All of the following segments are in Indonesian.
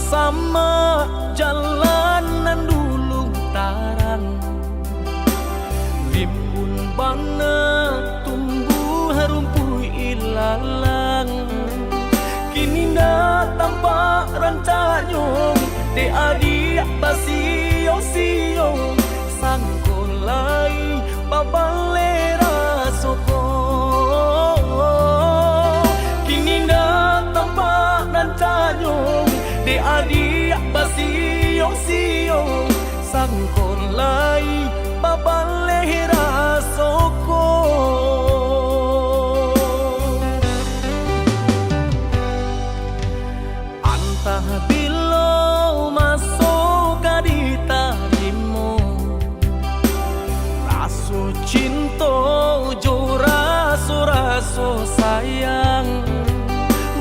sama jalanan dulu tarang, rimbun bana tumbuh rumput ilalang. Kini dah tampak rancanyong de adik basio-sio sangkolai babalera soko. Kini dah tampak rancanyong de adik basio-sio sangkolai babalera soko. Bilo masuk di tarimu, raso cinta jo raso sayang.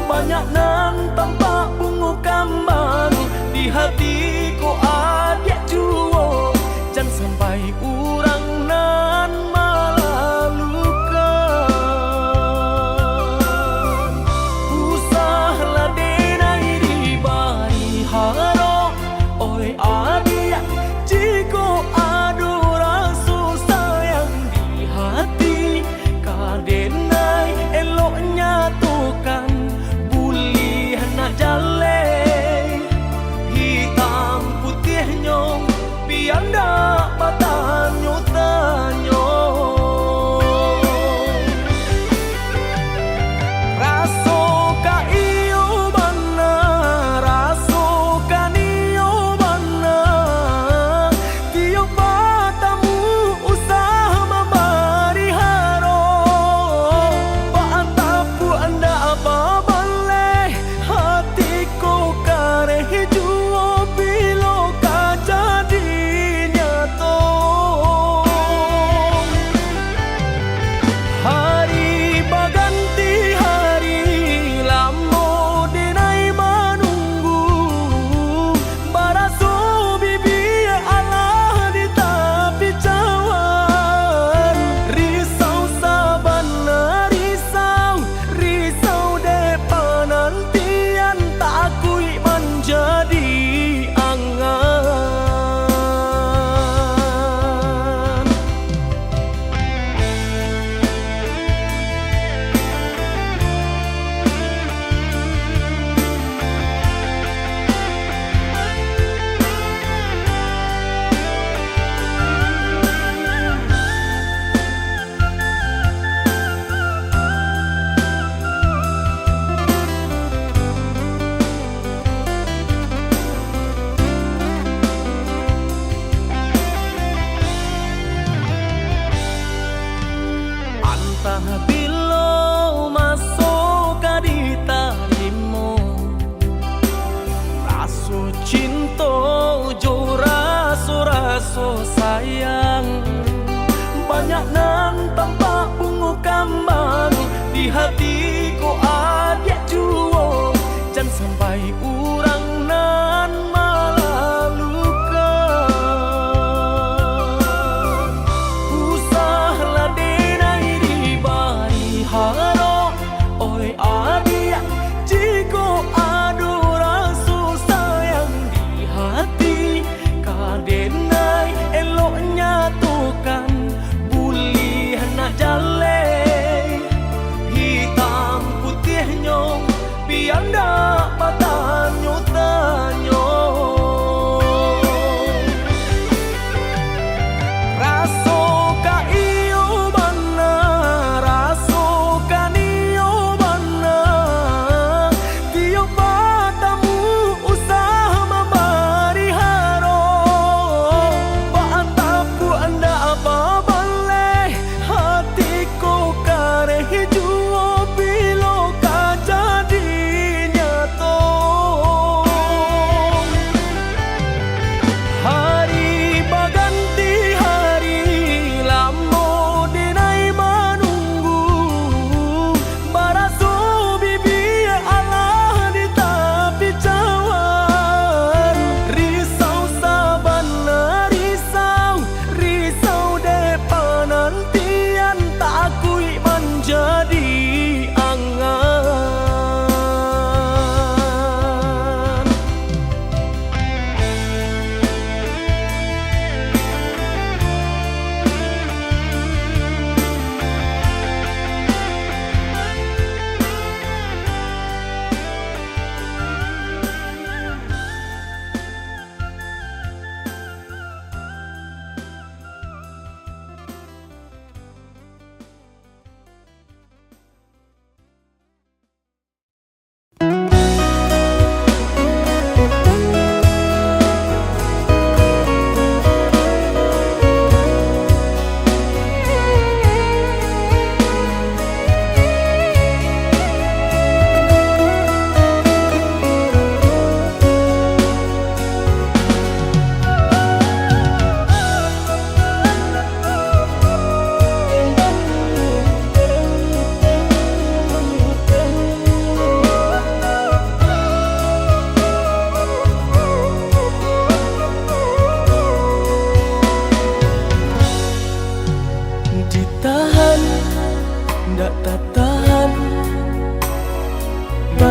Banyak nan tampak bunga kambang di hatiku adik juo, jangan sampai urang nan malah luka. Usahlah denai di bari haro, oi adik jiko adu rasa sayang di hati. Kadenai eloknya tukan bulih nak jale, hitam putih nyong biar ndak batanyo tanyo. Raso ka iyo bana, raso ka niyo bana, tiap batamu usah membari haro. Paantapu anda apa baleh, hatiku kareh juo bilo ka jadi nyato. Hari baganti hari lamo denai menunggu, baraso bibi Allah di tepi cawan. Risau sabana risau depan nantian tak akui menjadi angan. Antah bilo masuk di tarimu, raso cinta jo raso sayang. Banyak nan tampak bunga kambang di hatiku adik juo, jangan sampai urang nan malah luka. Usahlah denai di bari haro, oi adik jiko adu rasa sayang di hati. Kadenai eloknya tukan bulih nak jale, hitam putih nyong biar ndak batanyo tanyo. Raso ka iyo bana, raso ka niyo bana, tiap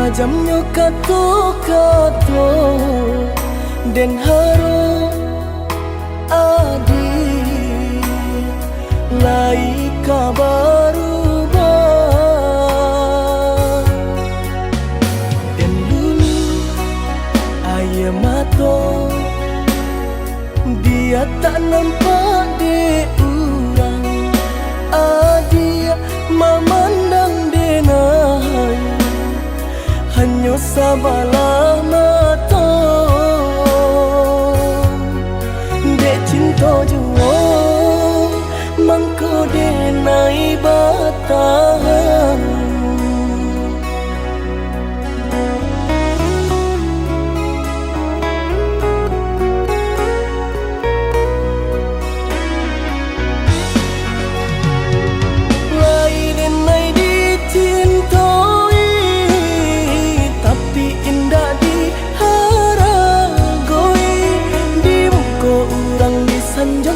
tajamnya kata-kata dan harap adik lai kabaru dan dulu ayah mato dia tak nampak di urang adik memandang denai hanya sabalah mata dek cinta jua mangko denai batang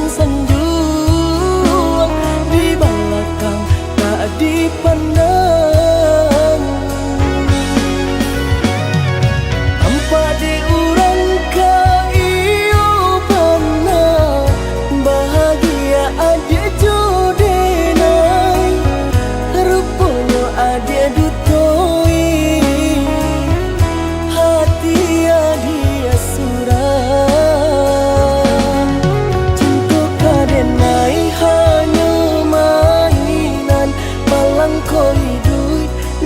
sanjung di belakang tak dipandang tanpa diurang kaiyo pernah bahagia adik jodenai rupanya adik dutoi hati adik surah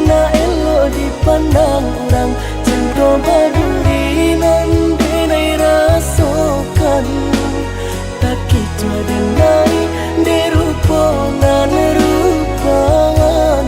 na elo dipandang orang cinta baduri nan denai rasakan tak kita denai derupangan rupangan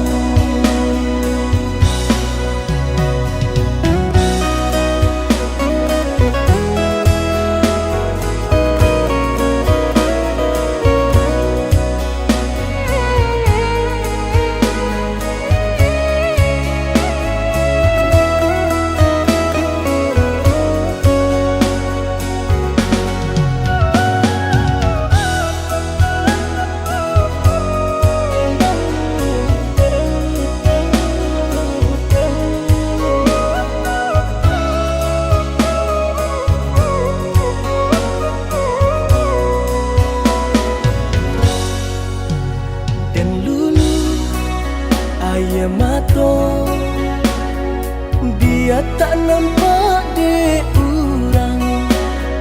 ayah mato dia tak nampak di urang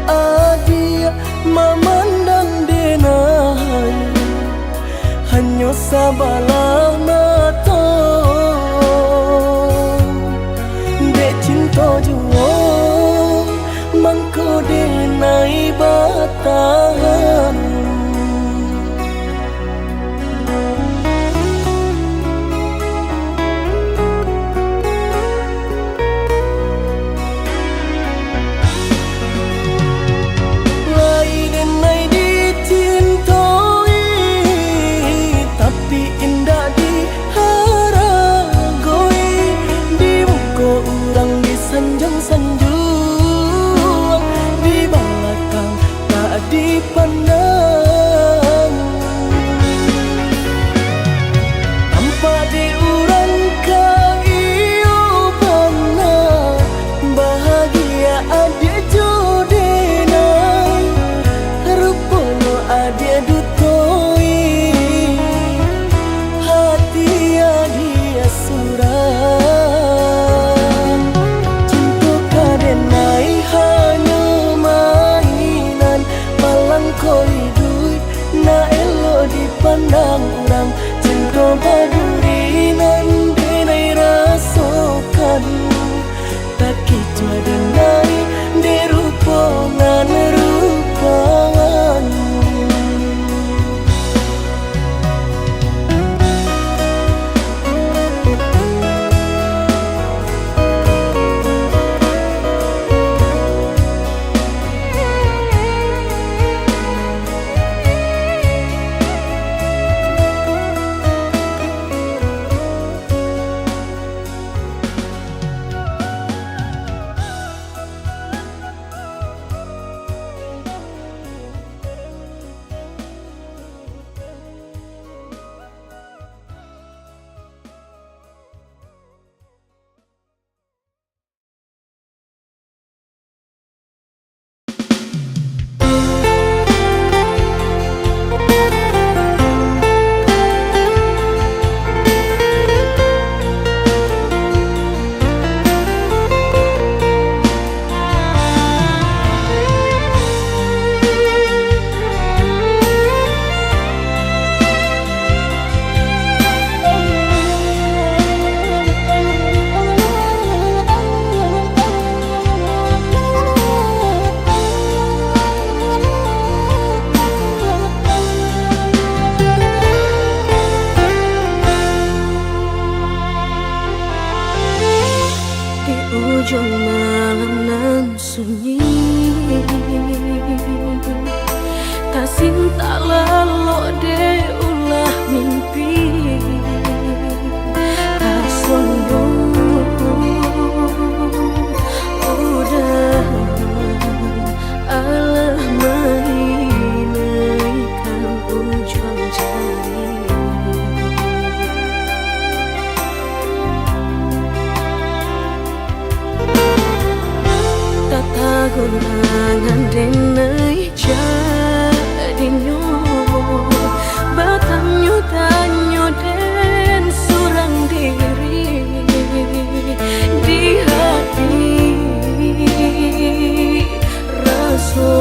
adia memandang denai hanya sabalah mata dek cinta jua mangko denai batang sanjung di belakang tak dipandang tanpa diurang kaiyo pernah bahagia adik jodenai rupanya adik dutoi hati adik surah na elo dipandang orang cinta baduri nan denai rasakan tak kita denai derupangan rupangan ujung malam nan sunyi, tak cinta lalu de ulah mimpi, tak sombong udah Allah mainkan ujung jari. Gurangan denai jadinya batanyo tanyo den surang diri di hati rasa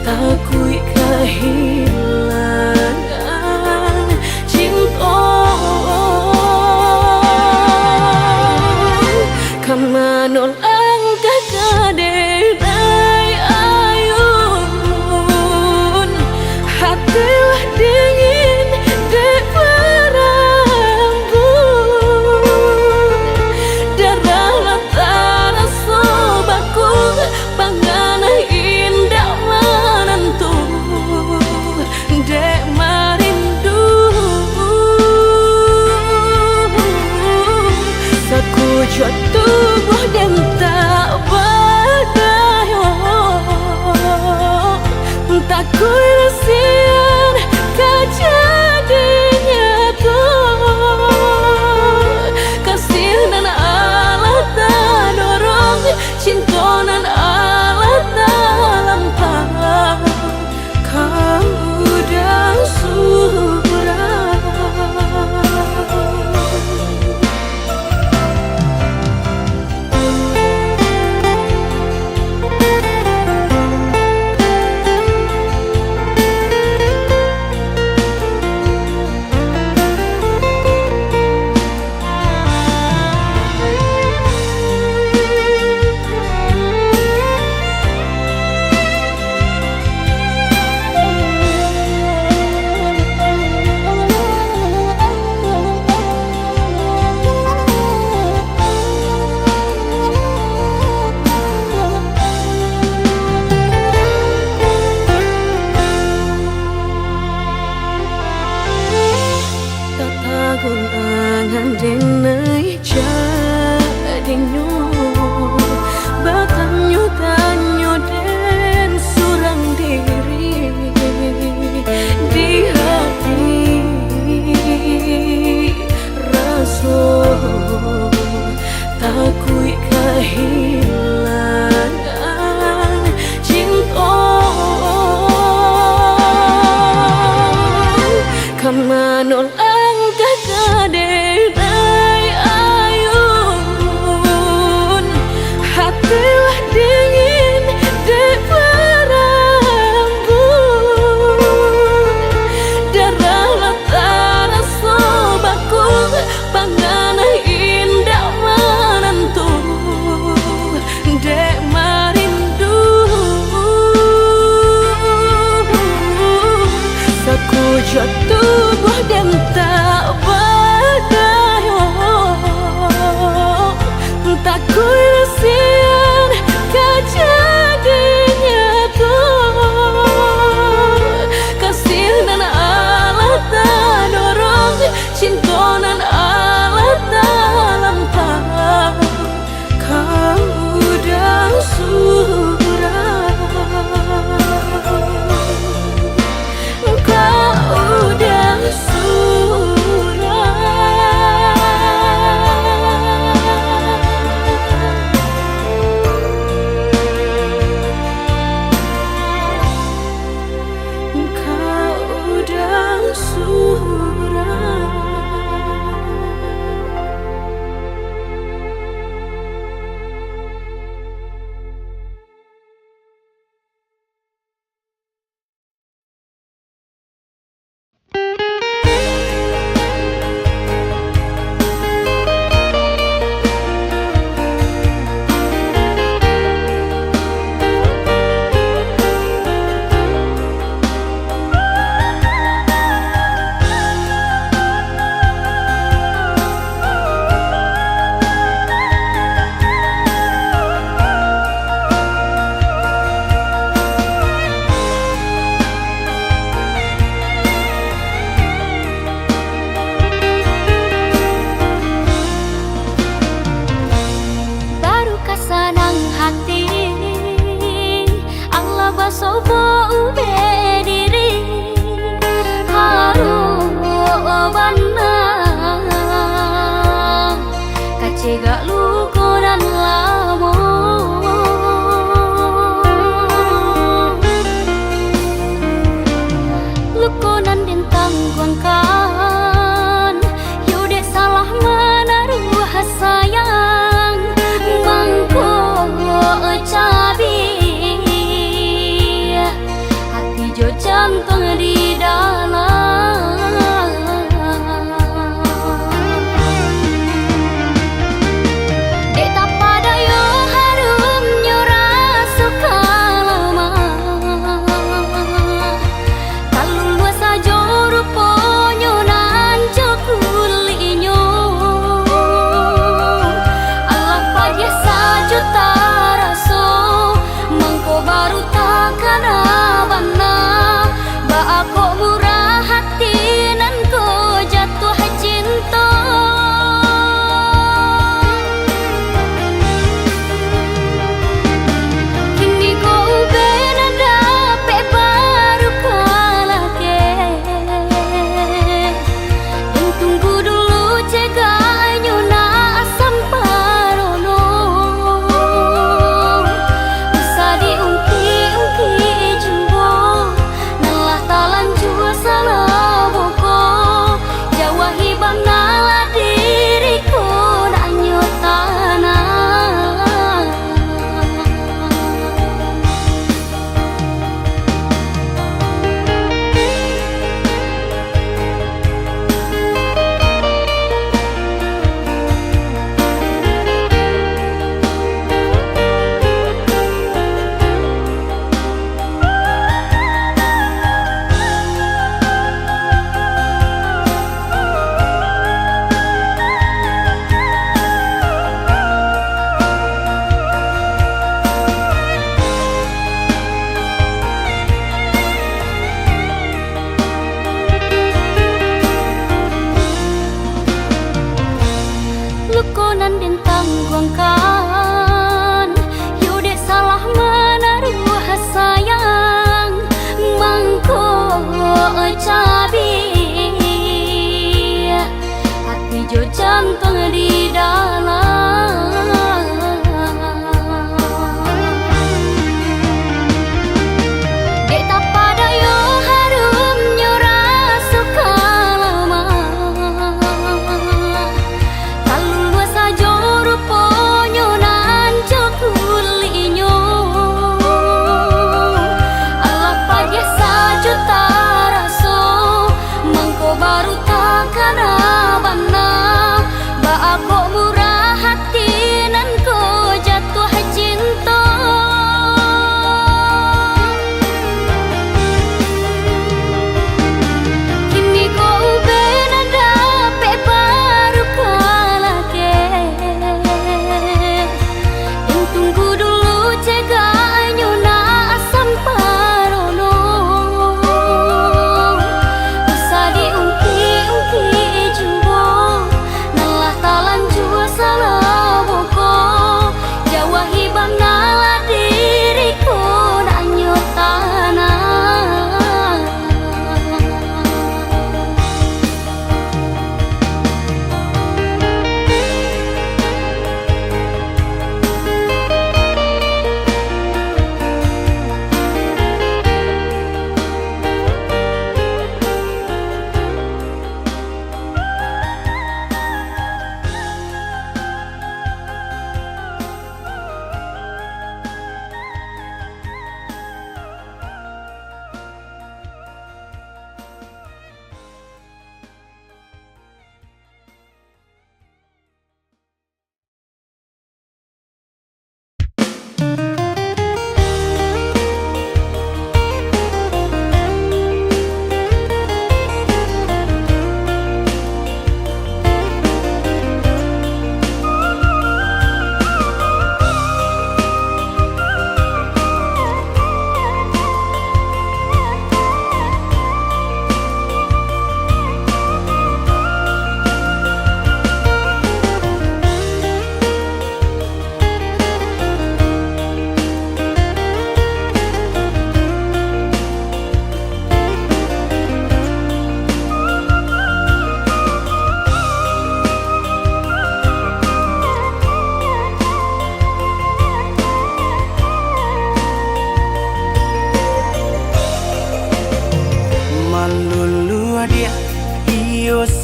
takui kehilangan cinta kamanol kadenai ayun hatilah dingin dek berambut darah latara sobaku pangana indah menentu dek marindu sakujud tubuh dan tak tak kuilasian kejadiannya tuh kasih dan Allah tak dorong cinta dan Allah tak lampau kau udah surah. Cegak luko dan lamo luko nan dentang kuangkan yude salah menaruh sayang mangko cabi hati jo jantung di dalam dek tak pada yo harum nyora suka lama kalau luas aja ruponyo nan jokulinyo Allah pagi sajuta raso mangko baru takkan abana ba aku murah hati nan ko jatuh cinta kini ko benada pe baru kalake yang tunggu dulu cegahnya na asam parono bisa diungki-ungki jumbo nalah talan jua salah boko jawa hibang nala diriku nanyo tanah luko nan dentang kuangkan yude salah menaruh sayang mangko cabi hati jo jantung di dalam dek tak pada yo harum nyora suka lama kalau luas aja ruponyo nan jokulinyo Allah pagi sajuta raso mangko baru takkan abana ba aku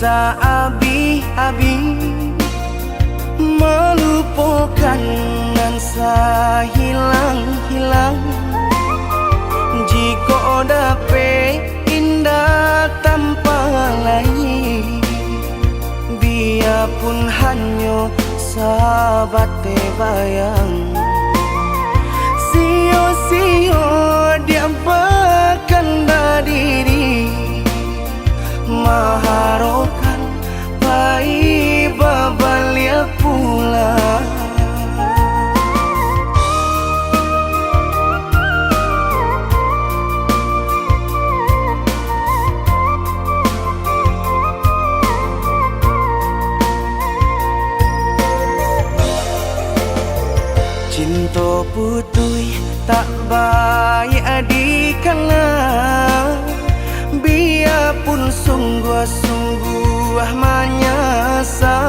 abi-abi melupakan dan hilang-hilang. Jika dapat indah tanpa lain, biarpun hanya sahabat bayang. Sio-sio dia bahkan diri maharokan pai babalia pula. Cinta putui tak baik adikana, biarpun sungguh-sungguh menyasa.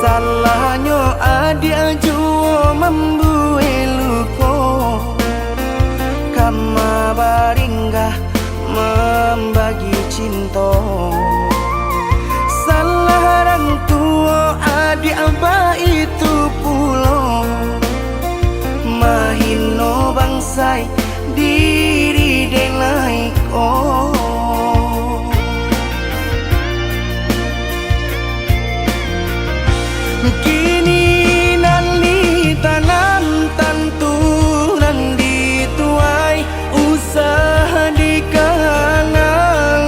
Salahnya adik jua membuat luka, kama baringgah membagi cinta. Salah orang tua adik abah itu pulau, mahino bangsai diri denai oh. Kini nali tanam tantu nan dituai, usaha dikana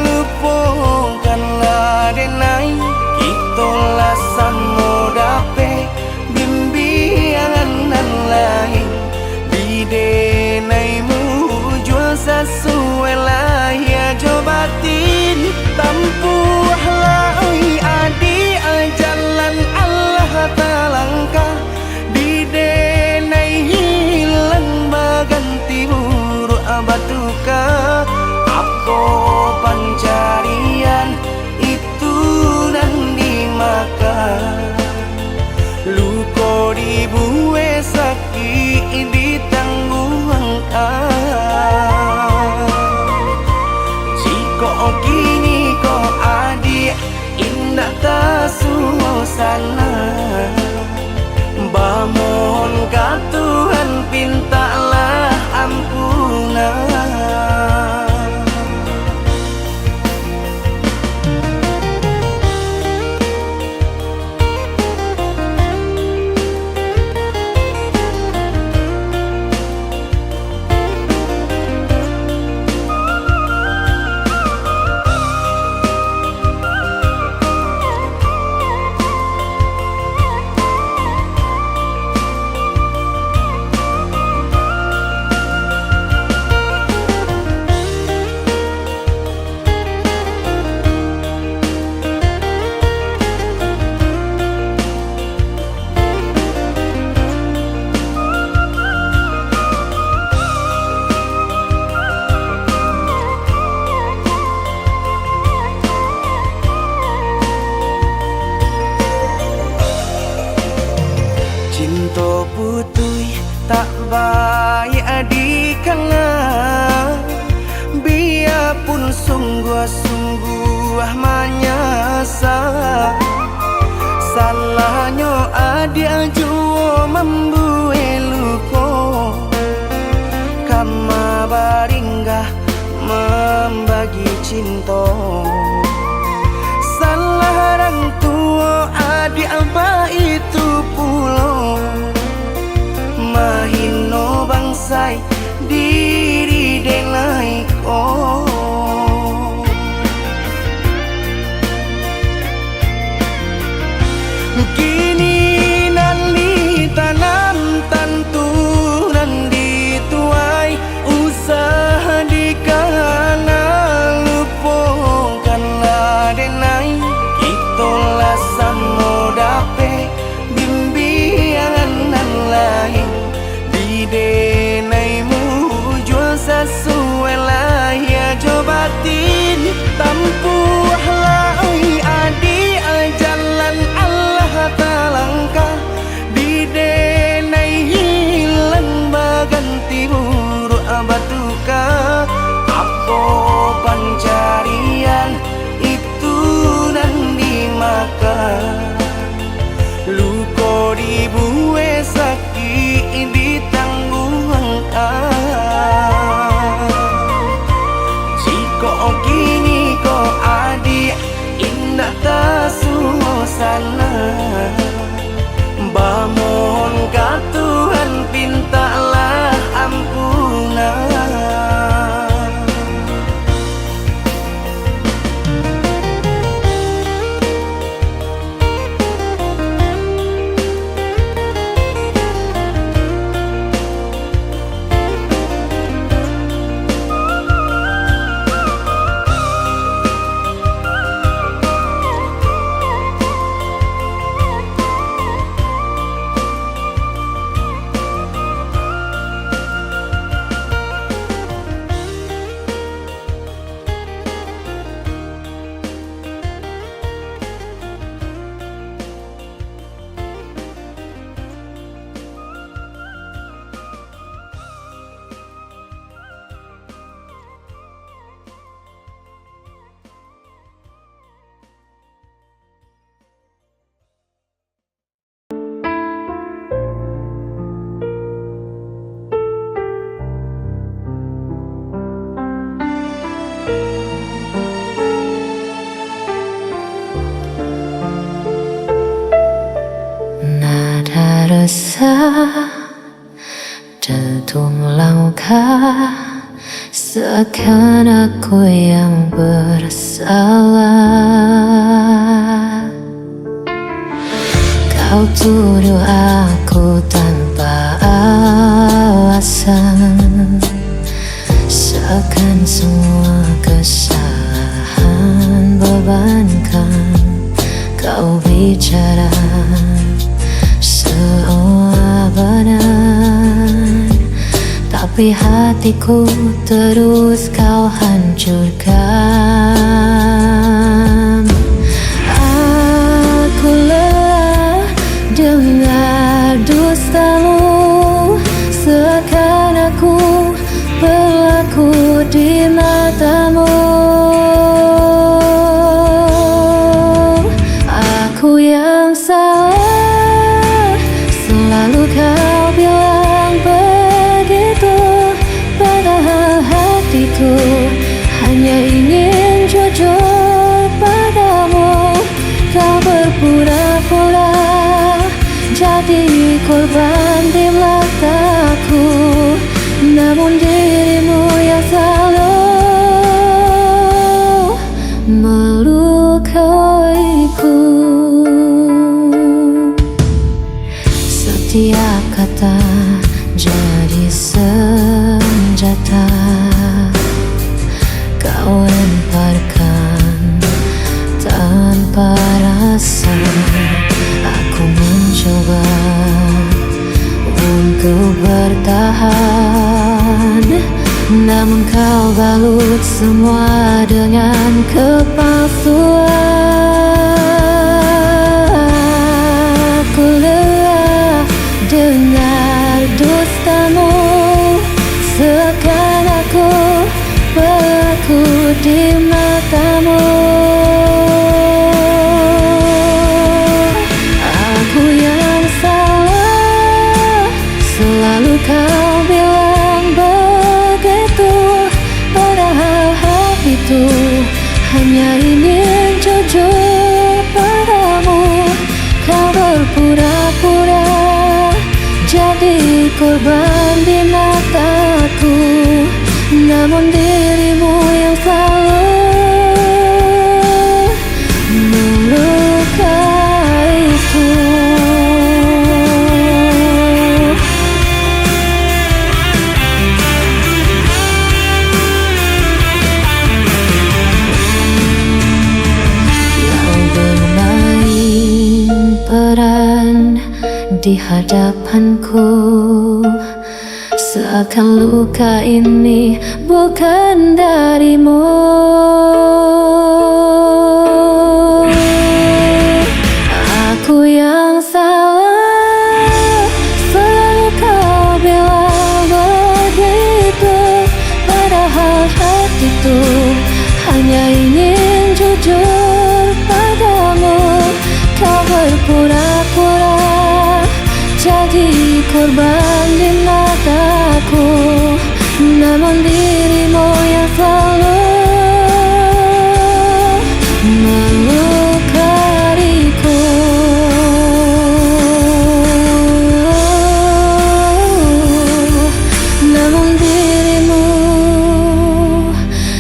lupakanlah denai. Itolah samo dape bimbingan nan lain, bidenaimu jual sesuai lah ya jobatin. Tampuhlah oi adi jalan Allah talangkah, bidenai hilang baganti buruk abatuka. Apa pencarian itu dan dimakan, luka dibuat sakit ditanggung. Jika kini kau adik indah tak suasana, bamohon ka Tuhan pintalah ampunan. Cinta putui tak baik adikana, biarpun sungguh-sungguh menyasa. Salahnya adik jua membuat luka, kama baringgah membagi cinta. Salah orang tua adik abah itu pulau, mahino bangsai diri denai oh. Kini nali tanam tantu nan dituai, usaha dikana lupakanlah denai. Itolah samo dape bimbingan nan lain, bidenaimu rasa jantung langkah, seakan aku yang bersalah. Kau tuduh aku tanpa alasan, seakan semua kesalahan bebankan. Kau bicara seolah benar, tapi hatiku terus kau hancurkan. Aku lelah dengar dustamu, seakan aku berlaku di matamu. Aku yang salah, selalu kau bilang begitu, padahal hatiku hanya ingin jujur padamu. Kau berpura-pura jadi korban di mataku, namun dirimu yang selalu melukaiku. Setiap kata jadi senjata, kau lemparkan tanpa rasa. Aku mencoba untuk bertahan, namun kau balut semua dengan kepalsuan. Aku lelah dengar dustamu, seakan aku berlaku di matamu. Aku yang salah, selalu kau bilang begitu, padahal hatiku hanya ingin jujur padamu. Kau berpura-pura jadi korban di mataku, namun dirimu yang selalu melukaiku. Kau bermain peran di hadapanku, seakan luka ini bukan darimu. Aku yang salah, selalu kau bilang begitu, padahal hatiku hanya ingin jujur padamu. Kau berpura-pura jadi korban di mataku, namun dirimu yang selalu melukaiku. Namun dirimu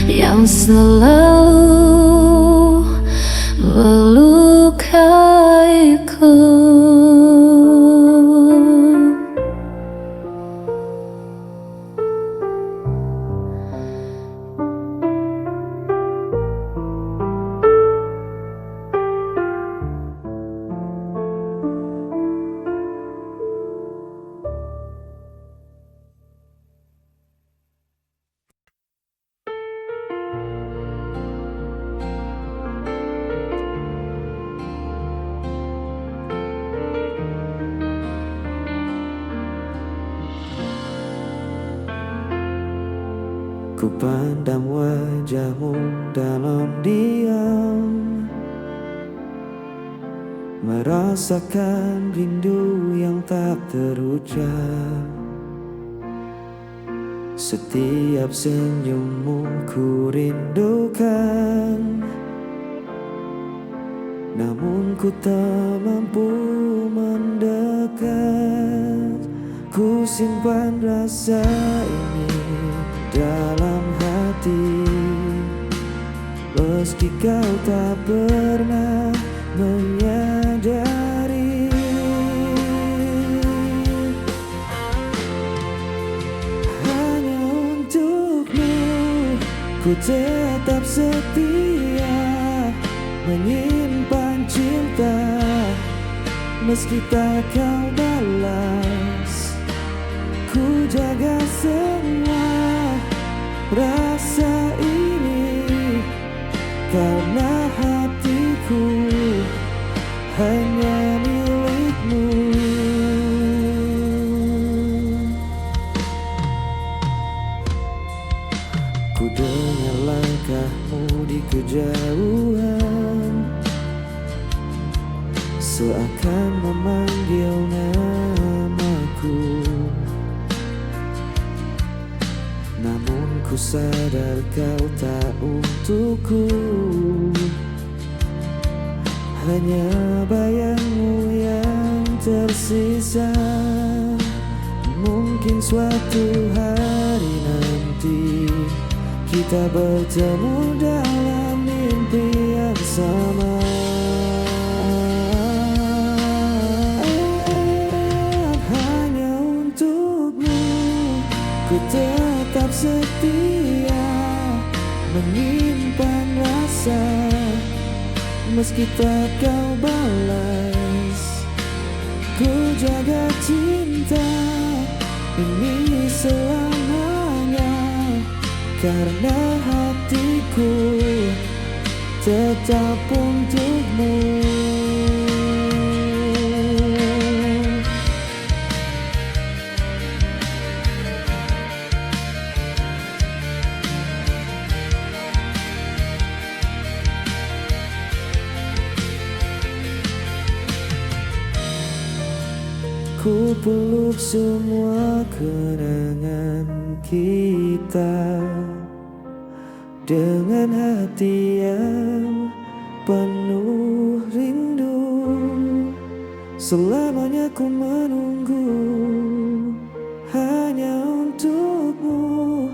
yang selalu melukaiku. Ku pandang wajahmu dalam diam, merasakan rindu yang tak terucap. Setiap senyummu ku rindukan, namun ku tak mampu mendekat. Ku simpan rasa ini dalam hati, meski kau tak pernah menyadari. Hanya untukmu ku tetap setia, menyimpan cinta meski tak kau balas. Ku jaga semua rasa ini karena hatiku hanya milikmu. Ku dengar langkahmu di kejauhan, seakan memanggil namaku. Namun ku sadar kau tak untukku, hanya bayangmu yang tersisa. Mungkin suatu hari nanti kita bertemu dalam mimpi yang sama. Hanya untukmu ku tetap setia, menyimpan rasa meski tak kau balas. Ku jaga cinta ini selamanya karena hatiku tetap untukmu. Ku peluk semua kenangan kita dengan hati yang penuh rindu. Selamanya ku menunggu hanya untukmu,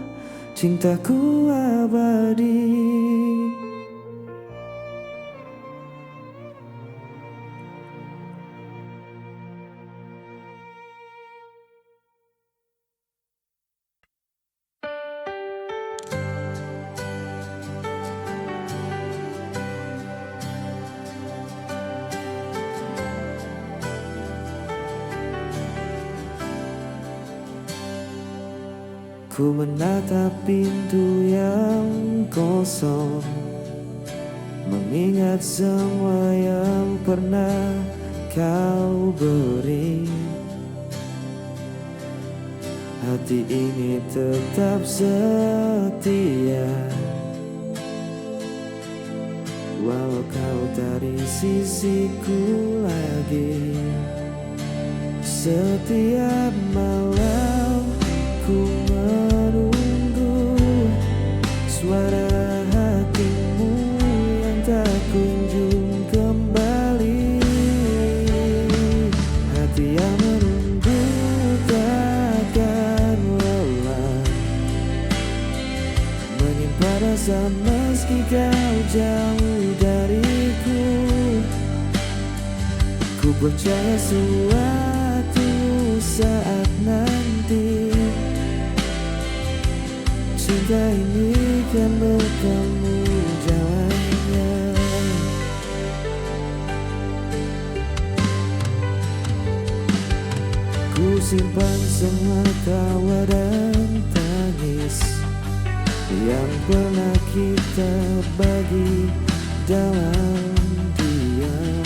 cintaku abadi. Ku menatap pintu yang kosong, mengingat semua yang pernah kau beri. Hati ini tetap setia, walau kau dari sisiku lagi. Setiap malam ku menunggu suara hatimu yang tak kunjung kembali. Hati yang menunggu takkan lelah, menyimpan rasa meski kau jauh dariku. Ku percaya suatu saat nanti cinta ini kan bertemu jalannya. Ku simpan semua tawa dan tangis yang pernah kita bagi dalam diam.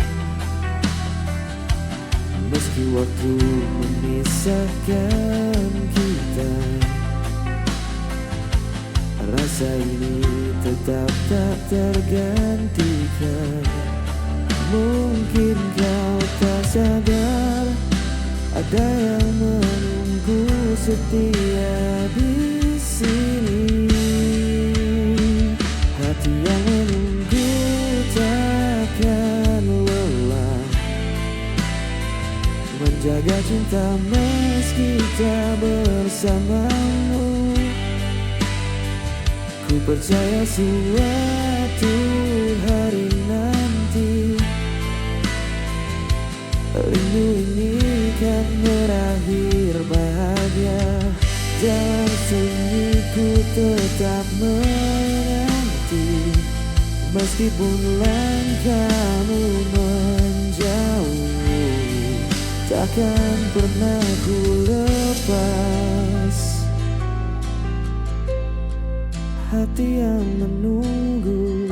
Meski waktu memisahkan kita, rasa ini tetap tak tergantikan. Mungkin kau tak sadar, ada yang menunggu setia di sini. Hati yang menunggu takkan lelah, menjaga cinta meski tak bersamamu. Ku percaya suatu hari nanti rindu ini kan berakhir bahagia. Dalam sunyiku tetap menanti, meskipun langkahmu menjauh, takkan pernah ku lepas. Hati yang menunggu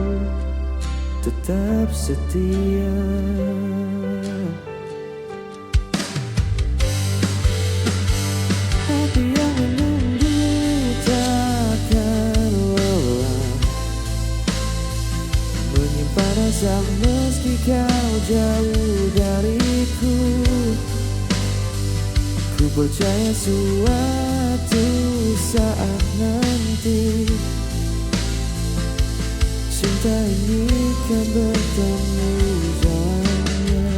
tetap setia. Hati yang menunggu takkan lelah, menyimpan rasa meski kau jauh dariku. Ku percaya suatu saat nanti cinta ini kan bertemu jalannya.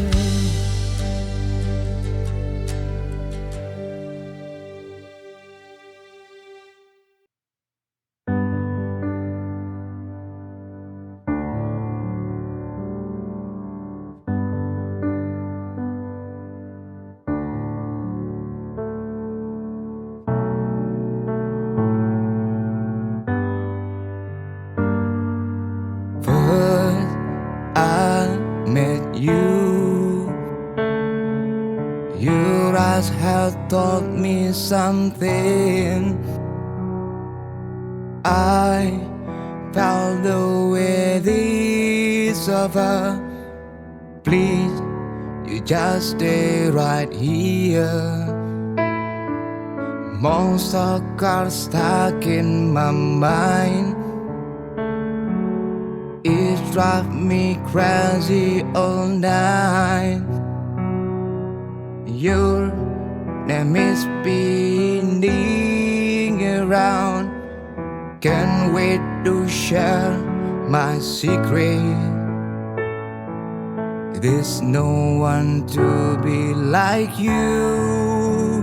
Your eyes have taught me something. I felt the way this over. Please, you just stay right here. Monster cars stuck in my mind. It drives me crazy all night. Your name is spinning around. Can't wait to share my secret. There's no one to be like you.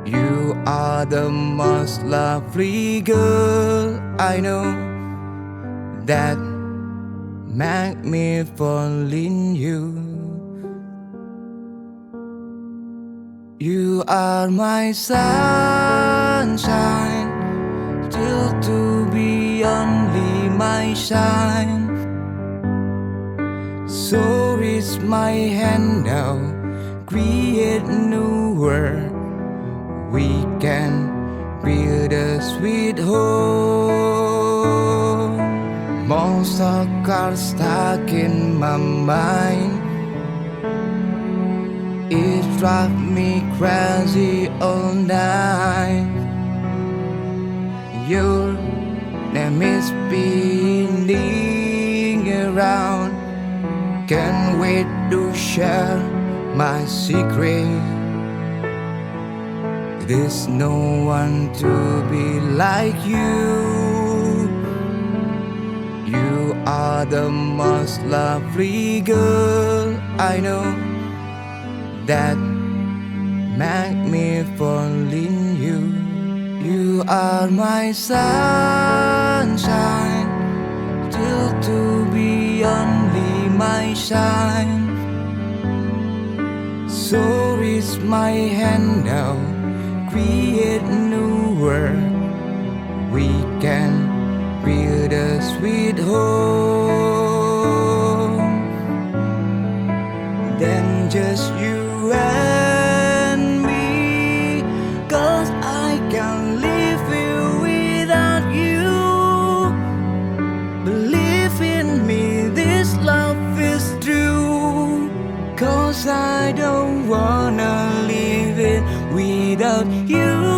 You are the most lovely girl I know, that make me fall in you. You are my sunshine, still to be only my shine. So reach my hand now, create new world. We can build a sweet home. Monster cars stuck in my mind. It drives me crazy all night. Your name is spinning around. Can't wait to share my secret. There's no one to be like you. You are the most lovely girl I know, that make me fall in you. You are my sunshine, still to be only my shine. So reach my hand now, create new world. We can build a sweet home. Then just you and me, 'cause I can't live here without you. Believe in me, this love is true, 'cause I don't wanna live it without you.